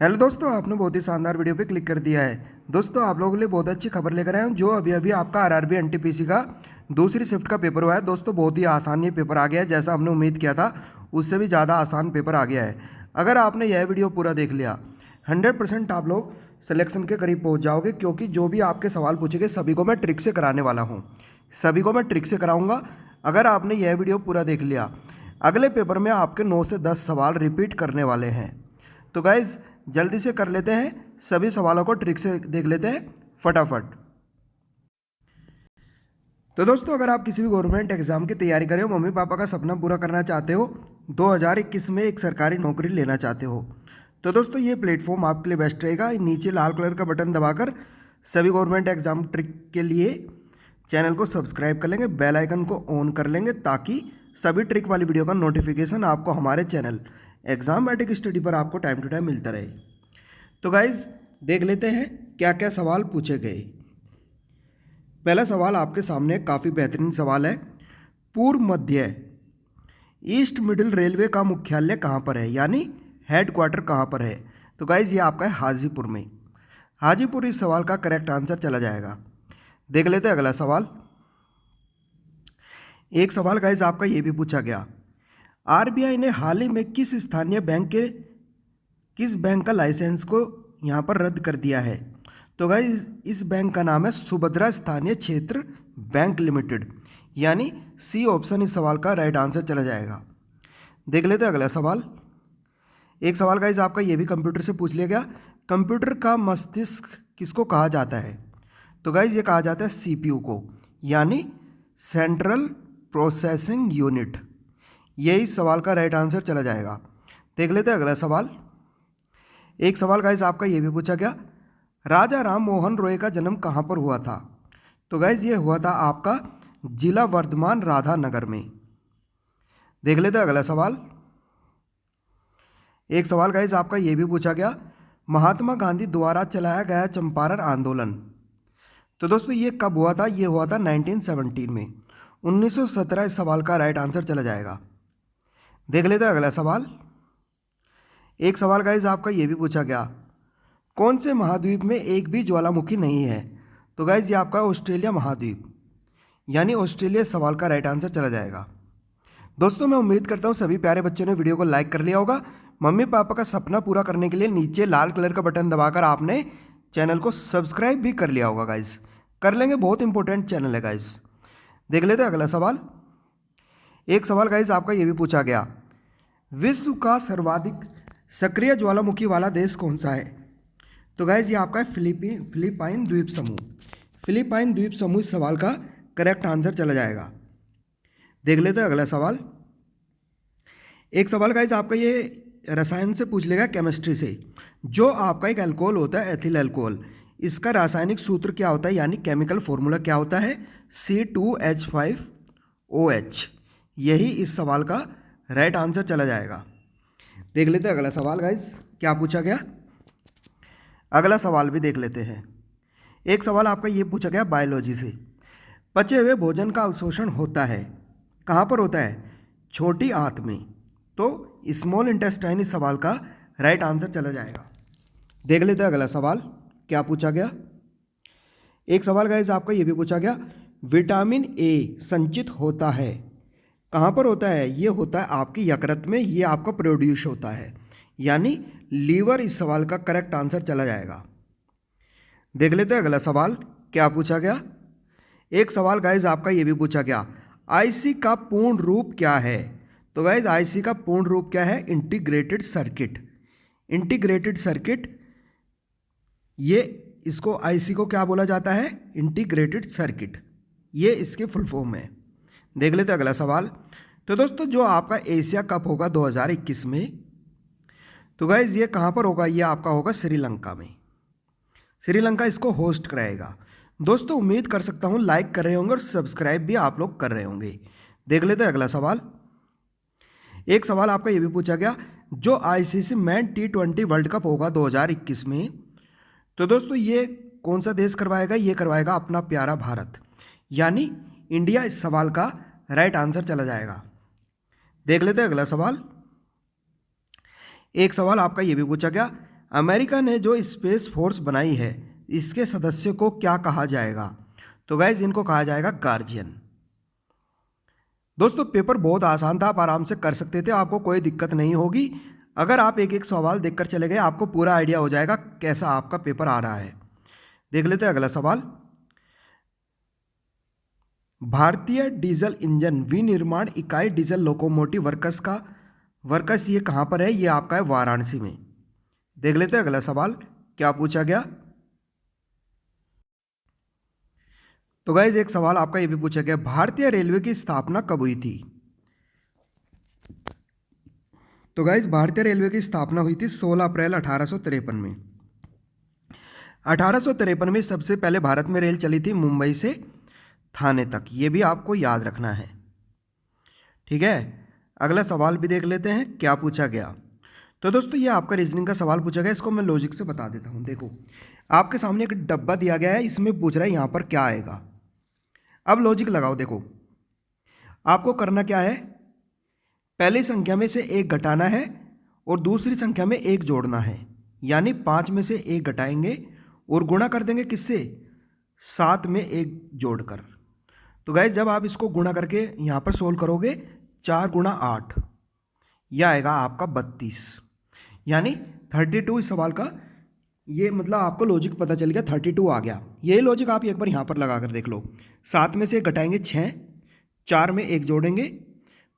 Hello दोस्तों, आपने बहुत ही शानदार वीडियो पे क्लिक कर दिया है। दोस्तों, आप लोगों के लिए बहुत अच्छी खबर लेकर आए हूँ। जो अभी अभी आपका आरआरबी एनटीपीसी का दूसरी शिफ्ट का पेपर हुआ है। दोस्तों, बहुत ही आसान ये पेपर आ गया है। जैसा हमने उम्मीद किया था उससे भी ज़्यादा आसान पेपर आ गया है। अगर आपने यह वीडियो पूरा देख लिया 100% आप लोग सिलेक्शन के करीब पहुँच जाओगे, क्योंकि जो भी आपके सवाल पूछेंगे सभी को मैं ट्रिक से कराने वाला हूँ। सभी को मैं ट्रिक से कराऊँगा। अगर आपने यह वीडियो पूरा देख लिया, अगले पेपर में आपके 9 से 10 सवाल रिपीट करने वाले हैं। तो गाइज़, जल्दी से कर लेते हैं, सभी सवालों को ट्रिक से देख लेते हैं फटाफट। तो दोस्तों, अगर आप किसी भी गवर्नमेंट एग्जाम की तैयारी कर रहे हो, मम्मी पापा का सपना पूरा करना चाहते हो, 2021 में एक सरकारी नौकरी लेना चाहते हो, तो दोस्तों ये प्लेटफॉर्म आपके लिए बेस्ट रहेगा। नीचे लाल कलर का बटन दबाकर सभी गवर्नमेंट एग्जाम ट्रिक के लिए चैनल को सब्सक्राइब कर लेंगे, बेल आइकन को ऑन कर लेंगे, ताकि सभी ट्रिक वाली वीडियो का नोटिफिकेशन आपको हमारे चैनल एग्जाम मैटिक स्टडी पर आपको टाइम टू टाइम मिलता रहे। तो गाइज, देख लेते हैं क्या क्या सवाल पूछे गए। पहला सवाल आपके सामने काफ़ी बेहतरीन सवाल है। पूर्व मध्य ईस्ट मिडिल रेलवे का मुख्यालय कहाँ पर है, यानी हेडक्वार्टर कहाँ पर है? तो गाइज, ये आपका है हाजीपुर में। हाजीपुर इस सवाल का करेक्ट आंसर चला जाएगा। देख लेते हैं अगला सवाल। एक सवाल गाइज आपका ये भी पूछा गया, आरबीआई ने हाल ही में किस बैंक का लाइसेंस को यहाँ पर रद्द कर दिया है? तो गाइस, इस बैंक का नाम है सुभद्रा स्थानीय क्षेत्र बैंक लिमिटेड, यानी सी ऑप्शन इस सवाल का राइट आंसर चला जाएगा। देख लेते हैं अगला सवाल। एक सवाल गाइस आपका ये भी कंप्यूटर से पूछ लिया गया, कंप्यूटर का मस्तिष्क किसको कहा जाता है? तो गाइस, ये कहा जाता है सीपीयू को, यानी सेंट्रल प्रोसेसिंग यूनिट। यही इस सवाल का राइट आंसर चला जाएगा। देख लेते हैं अगला सवाल। एक सवाल गाइज आपका ये भी पूछा गया, राजा राम मोहन रॉय का जन्म कहाँ पर हुआ था? तो गाइज, ये हुआ था आपका जिला वर्धमान राधा नगर में। देख लेते हैं अगला सवाल। एक सवाल गाइज आपका ये भी पूछा गया, महात्मा गांधी द्वारा चलाया गया चंपारण आंदोलन, तो दोस्तों ये कब हुआ था? ये हुआ था 1917 में। 1917 इस सवाल का राइट आंसर चला जाएगा। देख लेते हैं अगला सवाल। एक सवाल गाइज आपका ये भी पूछा गया, कौन से महाद्वीप में एक भी ज्वालामुखी नहीं है? तो गाइज, ये आपका ऑस्ट्रेलिया महाद्वीप, यानी ऑस्ट्रेलिया सवाल का राइट आंसर चला जाएगा। दोस्तों, मैं उम्मीद करता हूँ सभी प्यारे बच्चों ने वीडियो को लाइक कर लिया होगा। मम्मी पापा का सपना पूरा करने के लिए नीचे लाल कलर का बटन दबाकर आपने चैनल को सब्सक्राइब भी कर लिया होगा। गाइज, कर लेंगे, बहुत इंपॉर्टेंट चैनल है गाइज। देख लेते हैं अगला सवाल। एक सवाल गाइज आपका ये भी पूछा गया, विश्व का सर्वाधिक सक्रिय ज्वालामुखी वाला देश कौन सा है? तो गाइज, ये आपका है फिलीपाइन द्वीप समूह। फिलीपाइन द्वीप समूह इस सवाल का करेक्ट आंसर चला जाएगा। देख लेते हैं अगला सवाल। एक सवाल गाइज आपका ये रसायन से पूछ लेगा, केमिस्ट्री से। जो आपका एक अल्कोहल होता है, एथिल अल्कोहल, इसका रासायनिक सूत्र क्या होता है, यानी केमिकल फॉर्मूला क्या होता है? C2H5OH। यही इस सवाल का राइट आंसर चला जाएगा। देख लेते हैं अगला सवाल गाइज क्या पूछा गया। अगला सवाल भी देख लेते हैं। एक सवाल आपका ये पूछा गया बायोलॉजी से, पचे हुए भोजन का अवशोषण होता है, कहाँ पर होता है? छोटी आंत में। तो स्मॉल इंटेस्टाइन इस सवाल का राइट आंसर चला जाएगा। देख लेते हैं अगला सवाल क्या पूछा गया। एक सवाल गाइज आपका ये भी पूछा गया, विटामिन ए संचित होता है, कहाँ पर होता है? ये होता है आपकी यकृत में, ये आपका प्रोड्यूस होता है, यानी लीवर इस सवाल का करेक्ट आंसर चला जाएगा। देख लेते हैं अगला सवाल क्या पूछा गया। एक सवाल गाइज आपका ये भी पूछा गया, आईसी का पूर्ण रूप क्या है? तो गाइज, आईसी का पूर्ण रूप क्या है? Integrated circuit. इंटीग्रेटेड सर्किट, ये इसको आईसी को क्या बोला जाता है? Integrated circuit. ये इसके फुल फॉर्म है। देख लेते हैं अगला सवाल। तो दोस्तों, जो आपका एशिया कप होगा 2021 में, तो गाइज ये कहाँ पर होगा? ये आपका होगा श्रीलंका में। श्रीलंका इसको होस्ट कराएगा। दोस्तों, उम्मीद कर सकता हूँ लाइक कर रहे होंगे और सब्सक्राइब भी आप लोग कर रहे होंगे। देख लेते हैं अगला सवाल। एक सवाल आपका ये भी पूछा गया, जो ICC man T20 world cup होगा 2021 में, तो दोस्तों ये कौन सा देश करवाएगा? ये करवाएगा अपना प्यारा भारत, यानी इंडिया इस सवाल का राइट आंसर चला जाएगा। देख लेते हैं अगला सवाल। एक सवाल आपका ये भी पूछा गया, अमेरिका ने जो स्पेस फोर्स बनाई है इसके सदस्यों को क्या कहा जाएगा? तो गाइज इनको कहा जाएगा गार्जियन। दोस्तों पेपर बहुत आसान था, आप आराम से कर सकते थे, आपको कोई दिक्कत नहीं होगी। अगर आप एक एक सवाल देखकर चले गए आपको पूरा आइडिया हो जाएगा कैसा आपका पेपर आ रहा है। देख लेते हैं अगला सवाल। भारतीय डीजल इंजन विनिर्माण इकाई डीजल लोकोमोटिव वर्कस ये कहाँ पर है? ये आपका है वाराणसी में। देख लेते हैं अगला सवाल क्या पूछा गया। तो गाइज एक सवाल आपका ये भी पूछा गया, भारतीय रेलवे की स्थापना कब हुई थी? तो गाइज भारतीय रेलवे की स्थापना हुई थी 16 अप्रैल 1853 में। 1853 में सबसे पहले भारत में रेल चली थी मुंबई से थाने तक, ये भी आपको याद रखना है। ठीक है, अगला सवाल भी देख लेते हैं क्या पूछा गया। तो दोस्तों ये आपका रीजनिंग का सवाल पूछा गया, इसको मैं लॉजिक से बता देता हूँ। देखो आपके सामने एक डब्बा दिया गया है, इसमें पूछ रहा है यहाँ पर क्या आएगा। अब लॉजिक लगाओ। देखो आपको करना क्या है, पहली संख्या में से एक घटाना है और दूसरी संख्या में एक जोड़ना है, यानी 5 में से एक घटाएंगे और गुणा कर देंगे किससे? 7 में एक जोड़कर। तो गाइस जब आप इसको गुणा करके यहाँ पर सोल्व करोगे 4 गुणा 8, यह आएगा आपका 32, यानी 32 इस सवाल का। ये मतलब आपको लॉजिक पता चल गया, 32 आ गया। यही लॉजिक आप एक बार यहाँ पर लगा कर देख लो। 7 में से एक घटाएंगे 6, 4 में एक जोड़ेंगे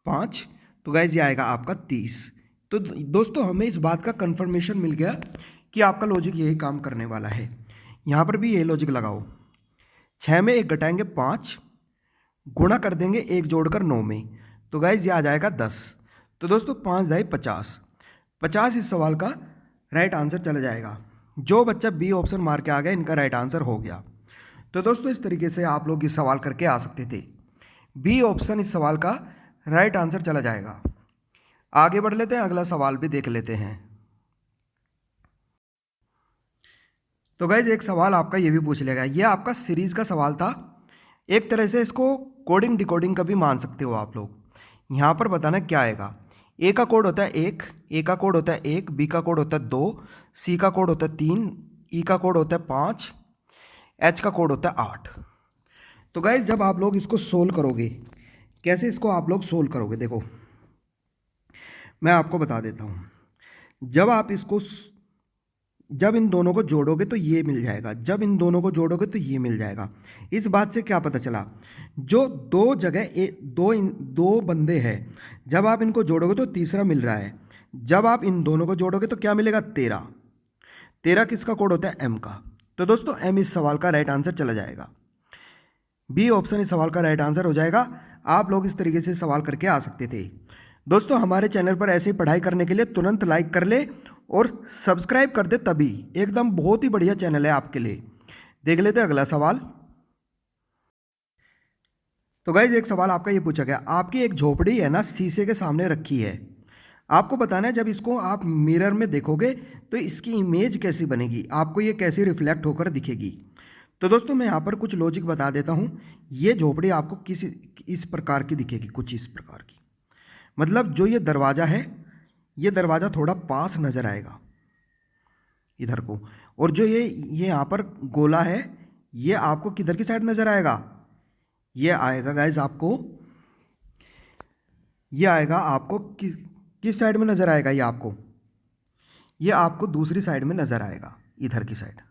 5, तो गाइस ये आएगा आपका 30। तो दोस्तों हमें इस बात का कंफर्मेशन मिल गया कि आपका लॉजिक यही काम करने वाला है। यहाँ पर भी यही लॉजिक लगाओ। 6 में एक घटाएंगे 5, गुणा कर देंगे एक जोड़कर 9 में, तो गाइस ये आ जाएगा 10। तो दोस्तों 5 दाई 50, 50 इस सवाल का राइट आंसर चला जाएगा। जो बच्चा बी ऑप्शन मार के आ गया इनका राइट आंसर हो गया। तो दोस्तों इस तरीके से आप लोग इस सवाल करके आ सकते थे। बी ऑप्शन इस सवाल का राइट आंसर चला जाएगा। आगे बढ़ लेते हैं, अगला सवाल भी देख लेते हैं। तो गाइज एक सवाल आपका ये भी पूछ लिया गया, ये आपका सीरीज का सवाल था। एक तरह से इसको कोडिंग डिकोडिंग का भी मान सकते हो आप लोग। यहाँ पर बताना क्या आएगा। ए का कोड होता है 1, ए का कोड होता है 1, बी का कोड होता है 2, सी का कोड होता है 3, ई का कोड होता है 5, एच का कोड होता है 8। तो गाइज जब आप लोग इसको सोल्व करोगे, कैसे इसको आप लोग सोल्व करोगे, देखो मैं आपको बता देता हूँ। जब इन दोनों को जोड़ोगे तो ये मिल जाएगा, जब इन दोनों को जोड़ोगे तो ये मिल जाएगा। इस बात से क्या पता चला, जो दो जगह दो बंदे हैं, जब आप इनको जोड़ोगे तो तीसरा मिल रहा है। जब आप इन दोनों को जोड़ोगे तो क्या मिलेगा? 13। 13 किसका कोड होता है? एम का। तो दोस्तों एम इस सवाल का राइट आंसर चला जाएगा। बी ऑप्शन इस सवाल का राइट आंसर हो जाएगा। आप लोग इस तरीके से सवाल करके आ सकते थे। दोस्तों हमारे चैनल पर ऐसे ही पढ़ाई करने के लिए तुरंत लाइक कर ले और सब्सक्राइब कर दे, तभी एकदम बहुत ही बढ़िया चैनल है आपके लिए। देख लेते हैं अगला सवाल। तो गाइज एक सवाल आपका ये पूछा गया, आपकी एक झोपड़ी है ना शीशे के सामने रखी है, आपको बताना है जब इसको आप मिरर में देखोगे तो इसकी इमेज कैसी बनेगी, आपको ये कैसी रिफ्लेक्ट होकर दिखेगी। तो दोस्तों मैं यहाँ पर कुछ लॉजिक बता देता हूँ। ये झोपड़ी आपको इस प्रकार की दिखेगी, कुछ इस प्रकार की। मतलब जो ये दरवाज़ा है, ये दरवाज़ा थोड़ा पास नज़र आएगा इधर को, और जो ये यहाँ पर गोला है ये आपको किधर की साइड नज़र आएगा? ये आएगा गाइज आपको, ये आएगा आपको किस साइड में नज़र आएगा? ये आपको दूसरी साइड में नज़र आएगा, इधर की साइड।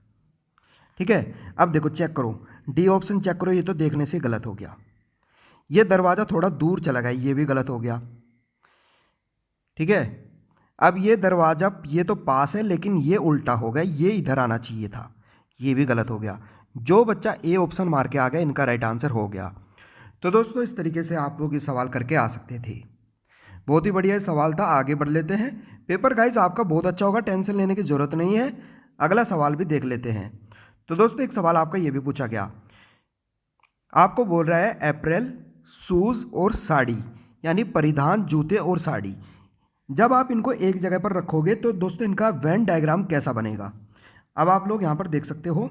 ठीक है, अब देखो चेक करो, डी ऑप्शन चेक करो, ये तो देखने से गलत हो गया। ये दरवाज़ा थोड़ा दूर चला गया, ये भी गलत हो गया। ठीक है, अब ये दरवाज़ा ये तो पास है लेकिन ये उल्टा हो गया, ये इधर आना चाहिए था, ये भी गलत हो गया। जो बच्चा ए ऑप्शन मार के आ गया इनका राइट आंसर हो गया। तो दोस्तों इस तरीके से आप लोग ये सवाल करके आ सकते थे। बहुत ही बढ़िया सवाल था। आगे बढ़ लेते हैं। पेपर गाइज आपका बहुत अच्छा होगा, टेंशन लेने की ज़रूरत नहीं है। अगला सवाल भी देख लेते हैं। तो दोस्तों एक सवाल आपका ये भी पूछा गया, आपको बोल रहा है अप्रैल शूज़ और साड़ी, यानी परिधान जूते और साड़ी, जब आप इनको एक जगह पर रखोगे तो दोस्तों इनका वेन डायग्राम कैसा बनेगा। अब आप लोग यहाँ पर देख सकते हो,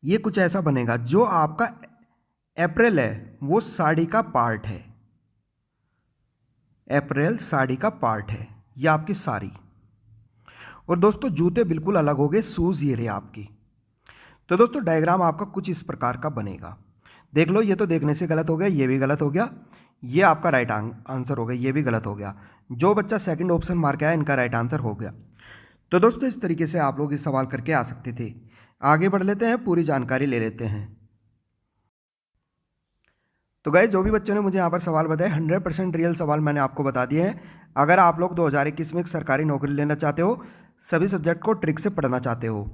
ये कुछ ऐसा बनेगा। जो आपका अप्रैल है वो साड़ी का पार्ट है, अप्रैल साड़ी का पार्ट है, ये आपकी साड़ी। और दोस्तों जूते बिल्कुल अलग हो गए, शूज़ ये रहे आपकी। तो दोस्तों डायग्राम आपका कुछ इस प्रकार का बनेगा। देख लो, ये तो देखने से गलत हो गया, ये भी गलत हो गया, ये आपका राइट आंसर हो गया, ये भी गलत हो गया। जो बच्चा सेकंड ऑप्शन मार के आया इनका राइट आंसर हो गया। तो दोस्तों इस तरीके से आप लोग इस सवाल करके आ सकते थे। आगे बढ़ लेते हैं, पूरी जानकारी ले लेते हैं। तो गाइस, जो भी बच्चों ने मुझे यहाँ पर सवाल बताए 100% रियल सवाल मैंने आपको बता दिए हैं। अगर आप लोग 2021 में एक सरकारी नौकरी लेना चाहते हो, सभी सब्जेक्ट को ट्रिक से पढ़ना चाहते हो,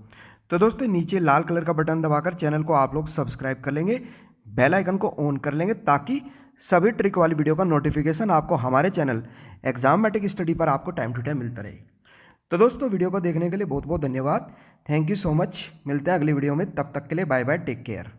तो दोस्तों नीचे लाल कलर का बटन दबाकर चैनल को आप लोग सब्सक्राइब कर लेंगे, बेल आइकन को ऑन कर लेंगे, ताकि सभी ट्रिक वाली वीडियो का नोटिफिकेशन आपको हमारे चैनल एग्जामेटिक स्टडी पर आपको टाइम टू टाइम मिलता रहे। तो दोस्तों वीडियो को देखने के लिए बहुत बहुत धन्यवाद। Thank you so much. मिलते हैं अगली वीडियो में, तब तक के लिए बाय बाय, टेक केयर।